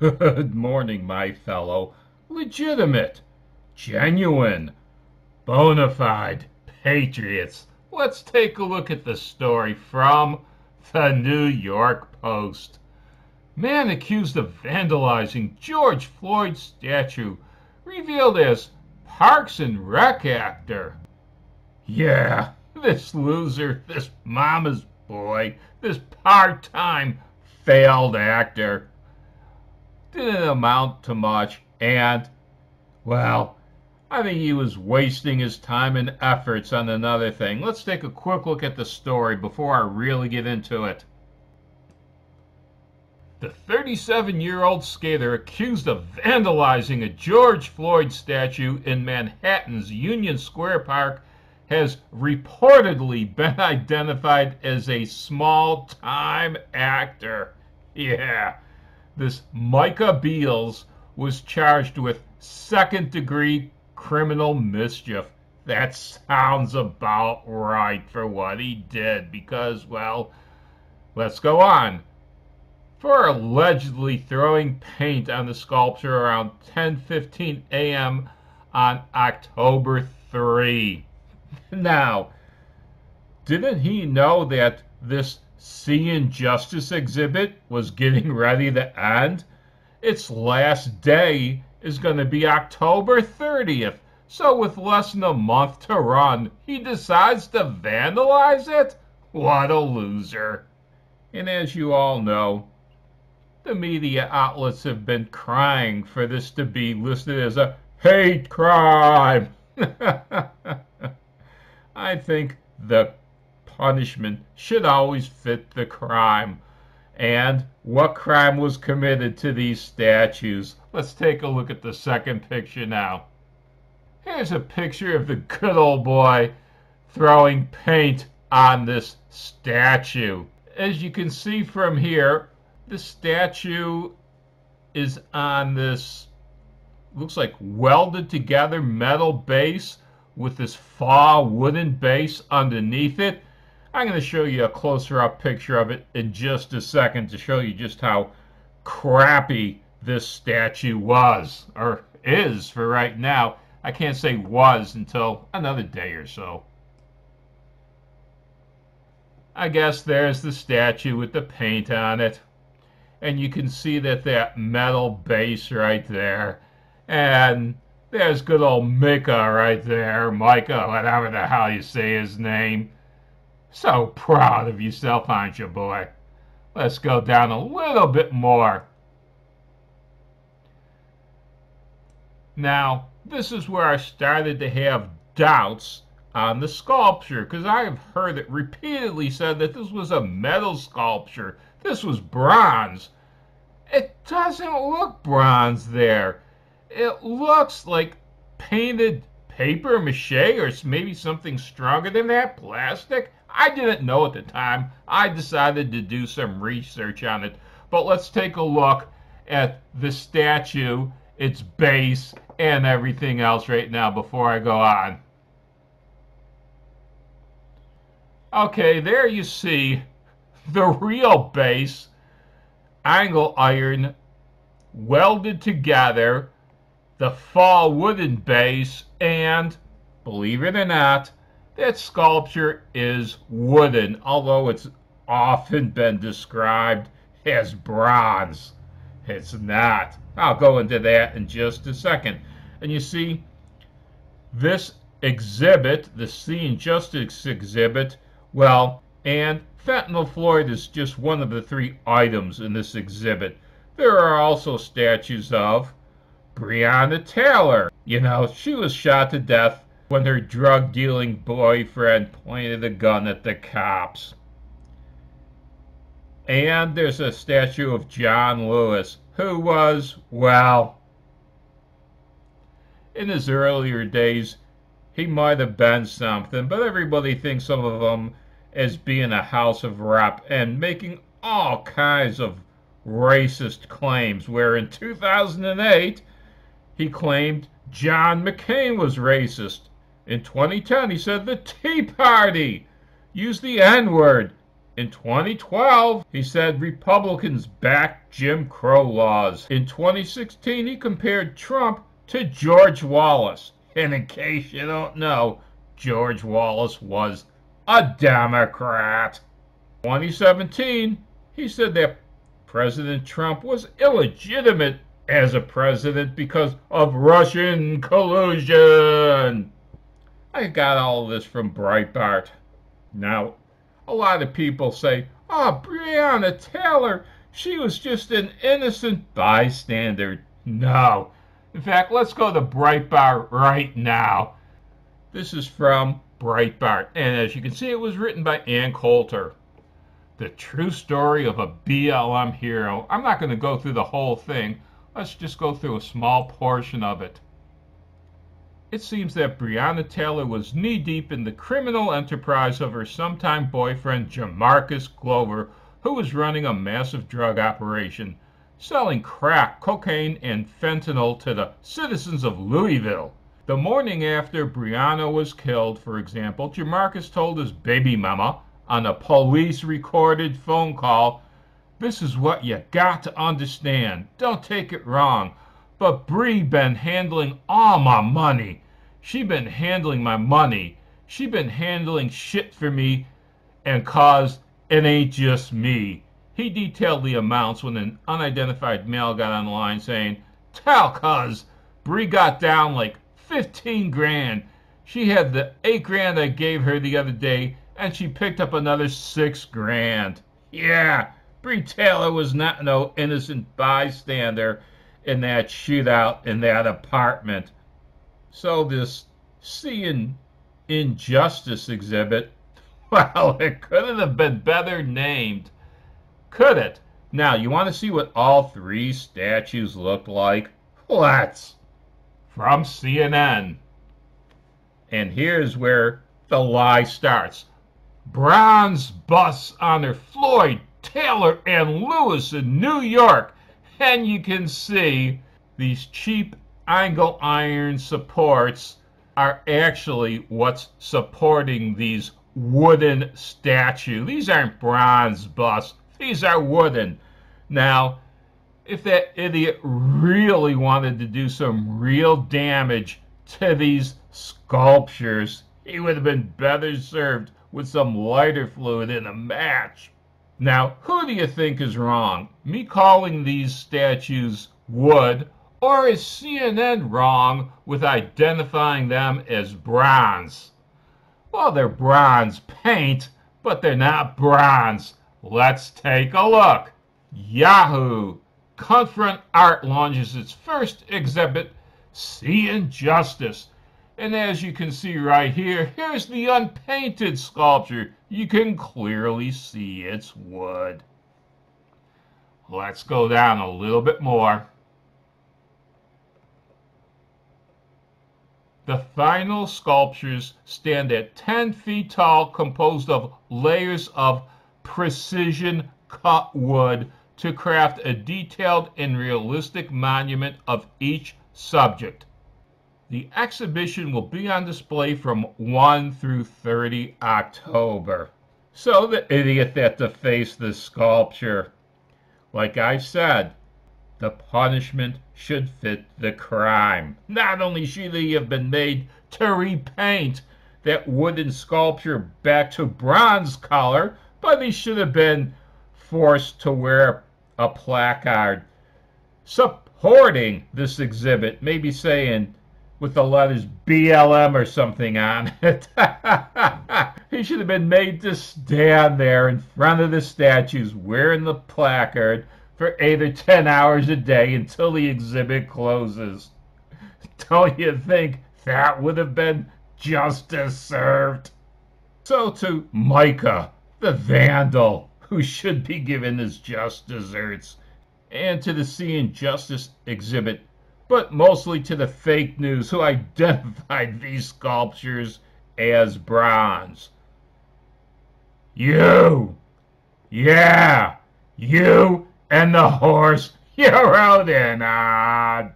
Good morning, my fellow. Legitimate, genuine, bona fide patriots. Let's take a look at the story from the New York Post. Man accused of vandalizing George Floyd statue revealed as Parks and Rec actor. Yeah, this loser, this mama's boy, this part-time failed actor didn't amount to much, and, well, I think he was wasting his time and efforts on another thing. Let's take a quick look at the story before I really get into it. The 37-year-old skater accused of vandalizing a George Floyd statue in Manhattan's Union Square Park has reportedly been identified as a small-time actor. Yeah. This Micah Beals was charged with second-degree criminal mischief. That sounds about right for what he did because, well, let's go on. For allegedly throwing paint on the sculpture around 10:15 a.m. on October 3. Now, didn't he know that this Seeing Justice exhibit was getting ready to end? Its last day is going to be October 30th, so with less than a month to run, he decides to vandalize it? What a loser. And as you all know, the media outlets have been crying for this to be listed as a hate crime. I think the punishment should always fit the crime. And what crime was committed to these statues? Let's take a look at the second picture now. Here's a picture of the good old boy throwing paint on this statue. As you can see from here, the statue is on this, looks like welded together metal base with this faux wooden base underneath it. I'm going to show you a closer up picture of it in just a second to show you just how crappy this statue was, or is for right now. I can't say was until another day or so. I guess there's the statue with the paint on it. And you can see that metal base right there. And there's good old Micah right there. Micah, whatever the hell you say his name. So proud of yourself, aren't you, boy? Let's go down a little bit more. Now, this is where I started to have doubts on the sculpture, because I have heard it repeatedly said that this was a metal sculpture. This was bronze. It doesn't look bronze there. It looks like painted paper mache or maybe something stronger than that, plastic. I didn't know at the time. I decided to do some research on it. But let's take a look at the statue, its base, and everything else right now before I go on. Okay, there you see the real base, angle iron, welded together, the faux wooden base, and, believe it or not, that sculpture is wooden, although it's often been described as bronze. It's not. I'll go into that in just a second. And you see, this exhibit, the Seeing Justice exhibit, well, and Fentanyl Floyd is just one of the 3 items in this exhibit. There are also statues of Breonna Taylor. You know, she was shot to death when her drug-dealing boyfriend pointed a gun at the cops. And there's a statue of John Lewis, who was, well, in his earlier days, he might have been something, but everybody thinks of him as being a House of Rep and making all kinds of racist claims, where in 2008, he claimed John McCain was racist. In 2010, he said the Tea Party used the N-word In 2012, he said Republicans backed Jim Crow laws. In 2016, he compared Trump to George Wallace. And in case you don't know, George Wallace was a Democrat. 2017, he said that President Trump was illegitimate as a president because of Russian collusion. I got all of this from Breitbart. Now, a lot of people say, oh, Breonna Taylor, she was just an innocent bystander. No. In fact, let's go to Breitbart right now. This is from Breitbart, and as you can see, it was written by Ann Coulter. The true story of a BLM hero. I'm not going to go through the whole thing. Let's just go through a small portion of it. It seems that Breonna Taylor was knee-deep in the criminal enterprise of her sometime boyfriend, Jamarcus Glover, who was running a massive drug operation, selling crack, cocaine, and fentanyl to the citizens of Louisville. The morning after Breonna was killed, for example, Jamarcus told his baby mama on a police-recorded phone call, "This is what you got to understand. Don't take it wrong. But Bree been handling all my money. She been handling my money. She been handling shit for me, and cause it ain't just me." He detailed the amounts when an unidentified male got on the line saying, "Tell cuz, Bree got down like 15 grand. She had the 8 grand I gave her the other day, and she picked up another 6 grand. Yeah, Bree Taylor was not no innocent bystander in that shootout in that apartment." So this Seeing Injustice exhibit, well, it couldn't have been better named, could it? Now, you want to see what all 3 statues look like? Let's. From CNN. And here's where the lie starts. Bronze busts honor Floyd, Taylor, and Lewis in New York. And you can see these cheap angle iron supports are actually what's supporting these wooden statues. These aren't bronze busts. These are wooden. Now, if that idiot really wanted to do some real damage to these sculptures, he would have been better served with some lighter fluid in a match. Now, who do you think is wrong? Me calling these statues wood, or is CNN wrong with identifying them as bronze? Well, they're bronze paint, but they're not bronze. Let's take a look. Yahoo! Confront Art launches its first exhibit, See Injustice. And as you can see right here, here's the unpainted sculpture. You can clearly see it's wood. Let's go down a little bit more. The final sculptures stand at 10 feet tall, composed of layers of precision cut wood to craft a detailed and realistic monument of each subject. The exhibition will be on display from 1 through 30 October. So the idiot that defaced this sculpture, like I said, the punishment should fit the crime. Not only should he have been made to repaint that wooden sculpture back to bronze color, but he should have been forced to wear a placard supporting this exhibit, maybe saying with the letters BLM or something on it. He should have been made to stand there in front of the statues wearing the placard for 8 or 10 hours a day until the exhibit closes. Don't you think that would have been justice served? So to Micah, the vandal, who should be given his just desserts, and to the See Injustice exhibit, but mostly to the fake news who identified these sculptures as bronze. You! Yeah! You and the horse you rode in on!